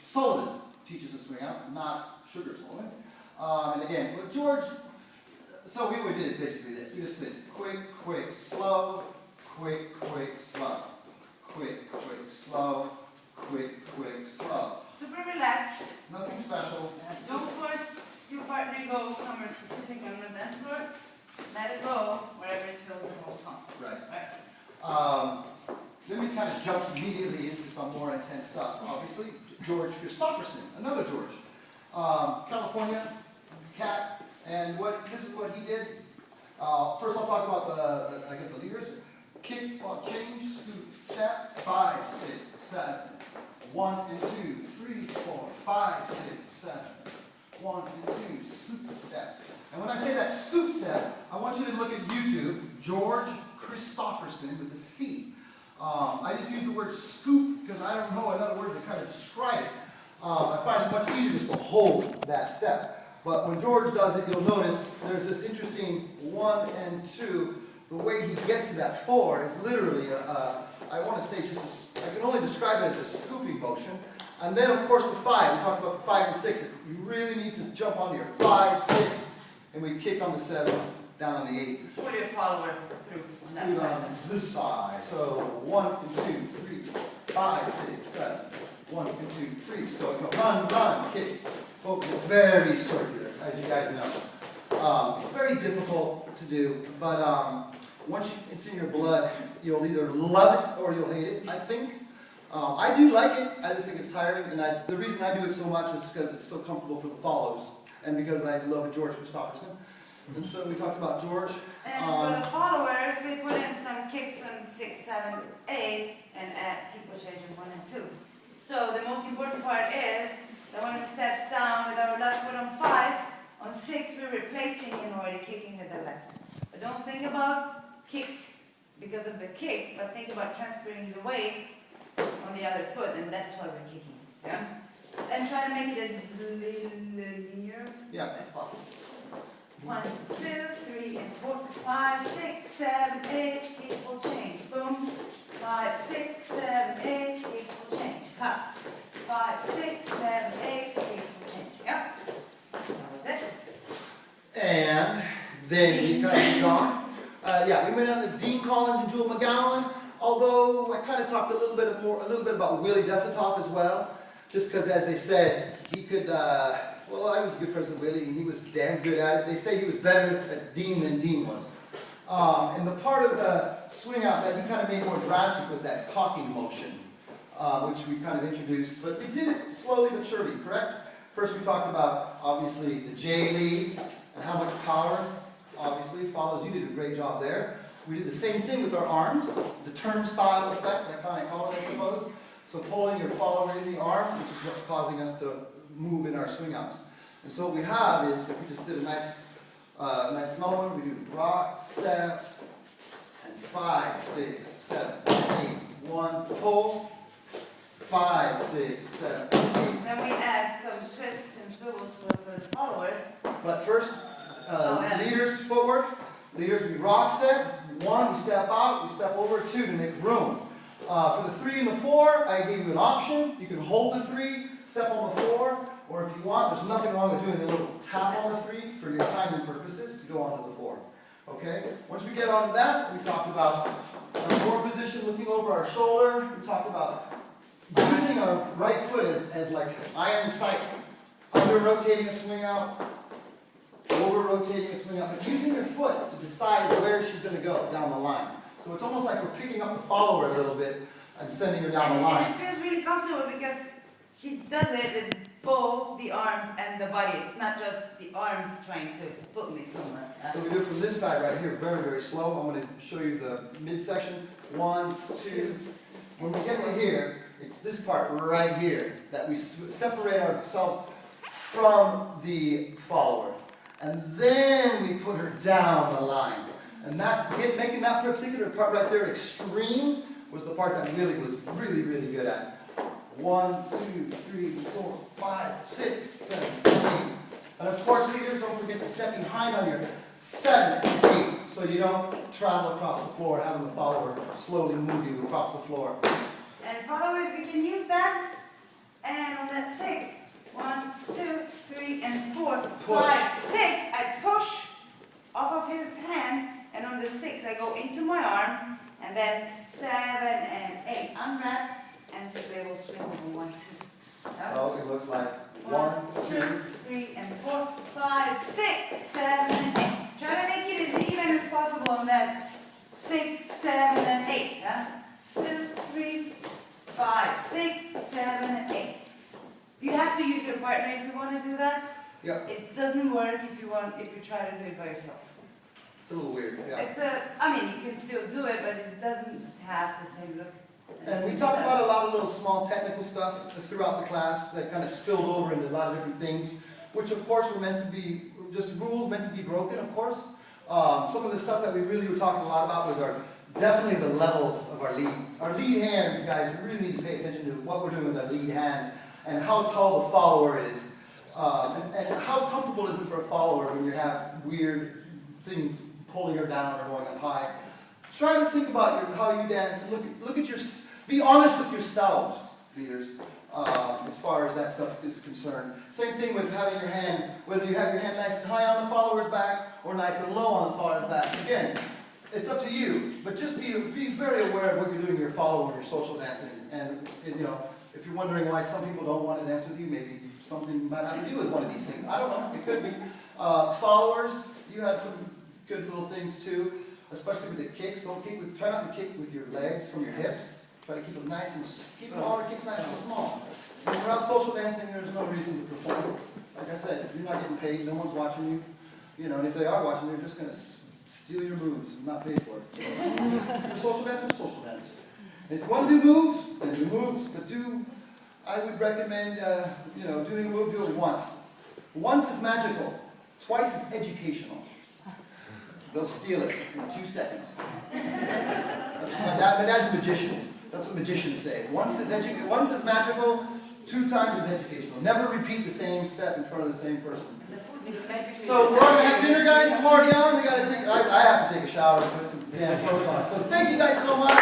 Sullivan teaches a swing out, not Sugar Sullivan. And again, with George, so we did it basically this. We just did quick, quick, slow, quick, quick, slow, quick, quick, slow, quick, quick, slow. Super relaxed. Nothing special. Don't force your partner to go somewhere specific on the dance floor. Let it go wherever it feels the most comfortable. Right. Then we kind of jump immediately into some more intense stuff. Obviously, George Christopherson, another George, California, cat, and this is what he did. First, I'll talk about the leaders. Kick, change, scoop, step, 5, 6, 7. 1 and 2, 3, 4, 5, 6, 7. 1 and 2, scoop step. And when I say that scoop step, I want you to look at YouTube, George Christopherson with a C. I just use the word scoop because I don't know another word to kind of describe it. I find it much easier just to hold that step. But when George does it, you'll notice there's this interesting 1 and 2. The way he gets to that 4 is literally, I want to say I can only describe it as a scooping motion. And then, of course, with 5, we talked about the 5 and 6. You really need to jump onto your 5, 6, and we kick on the 7, down on the 8. Put your follower through on that on this side. So 1 and 2, 3, 5, 6, 7. 1 and 2, 3. So you go run, kick. Focus. It's very circular, as you guys know. It's very difficult to do, but once it's in your blood, you'll either love it or you'll hate it, I think. I do like it. I just think it's tiring, and the reason I do it so much is because it's so comfortable for the follows, and because I love George Christopherson. And so we talked about George. And for the followers, we put in some kicks on 6, 7, 8, and add people changing 1 and 2. So the most important part is that when we step down with our left foot on 5, on 6 we're replacing in order kicking with the left. But don't think about kick because of the kick, but think about transferring the weight on the other foot, and that's why we're kicking. Yeah? And try to make it as linear as possible. 1, 2, 3, and 4, 5, 6, 7, 8, kick will change. Boom. 5, 6, 7, 8, kick will change. Cut. 5, 6, 7, 8, kick will change. Yep. That was it. And then you kind of gone. We went on to Dean Collins and Jewel McGowan. Although I kind of talked a little bit about Willie Desitoff as well, just because, as they said, he could. I was good friends with Willie, and he was damn good at it. They say he was better at Dean than Dean was. And the part of the swing out that he kind of made more drastic was that cocking motion, which we kind of introduced. But we did it slowly but surely, correct? First we talked about, obviously, the J lead and how much power, obviously, follows. You did a great job there. We did the same thing with our arms, the turnstile effect, I kind of call it, I suppose. So pulling your follower in the arm, which is what's causing us to move in our swing outs. And so what we have is, if we just did a nice slow one, we do rock, step, and 5, 6, 7, 8, 1, pull, 5, 6, 7, 8. Then we add some twists and swivels for the followers. But first, leaders footwork. Leaders, we rock step. 1, we step out. We step over 2 to make room. For the 3 and the 4, I gave you an option. You can hold the 3, step on the 4, or if you want, there's nothing wrong with doing a little tap on the 3 for your timing purposes to go onto the 4. Okay? Once we get onto that, we talked about our 4 position, looking over our shoulder. We talked about using our right foot as like iron sights, under rotating a swing out, over rotating a swing out, but using your foot to decide where she's going to go down the line. So it's almost like we're picking up the follower a little bit and sending her down the line. And it feels really comfortable because he does it with both the arms and the body. It's not just the arms trying to put me somewhere. So we do it from this side right here, very, very slow. I'm going to show you the midsection. 1, 2. When we get to here, it's this part right here that we separate ourselves from the follower. And then we put her down the line. And making that particular part right there extreme was the part that Willie was really, really good at. 1, 2, 3, 4, 5, 6, 7, 8. And of course, leaders, don't forget to step behind on your 7, 8, so you don't travel across the floor, having the follower slowly move you across the floor. And followers, we can use that. And on that 6, 1, 2, 3, and 4, 5, 6, I push off of his hand, and on the 6, I go into my arm, and then 7 and 8, unwrap, and so they will swing over 1, 2. So it looks like 1, 2, 3, and 4, 5, 6, 7, and 8. Try to make it as even as possible on that 6, 7, and 8. 2, 3, 5, 6, 7, and 8. You have to use your partner if you want to do that. Yeah. It doesn't work if you try to do it by yourself. It's a little weird, yeah. You can still do it, but it doesn't have the same look. And we talked about a lot of little small technical stuff throughout the class that kind of spilled over into a lot of different things, which of course were meant to be just rules meant to be broken, of course. Some of the stuff that we really were talking a lot about was definitely the levels of our lead. Our lead hands, guys, we really need to pay attention to what we're doing with our lead hand and how tall the follower is. And how comfortable is it for a follower when you have weird things pulling her down or going up high. Try to think about how you dance and be honest with yourselves, leaders, as far as that stuff is concerned. Same thing with having your hand, whether you have your hand nice and high on the follower's back or nice and low on the follower's back. Again, it's up to you, but just be very aware of what you're doing in your follower when you're social dancing. And if you're wondering why some people don't want to dance with you, maybe something might have to do with one of these things. I don't know. It could be. Followers, you had some good little things too, especially with the kicks. Try not to kick with your legs from your hips. Try to keep all your kicks nice and small. When we're out social dancing, there's no reason to perform. Like I said, you're not getting paid. No one's watching you. And if they are watching, they're just going to steal your moves and not pay for it. If you're a social dancer, social dancer. And if you want to do moves, then do moves. But I would recommend, doing a move, do it once. Once is magical. Twice is educational. They'll steal it in 2 seconds. My dad's a magician. That's what magicians say. Once is magical, 2 times is educational. Never repeat the same step in front of the same person. So we're going to have dinner, guys. Party on. I have to take a shower and put some damn clothes on. So thank you guys so much.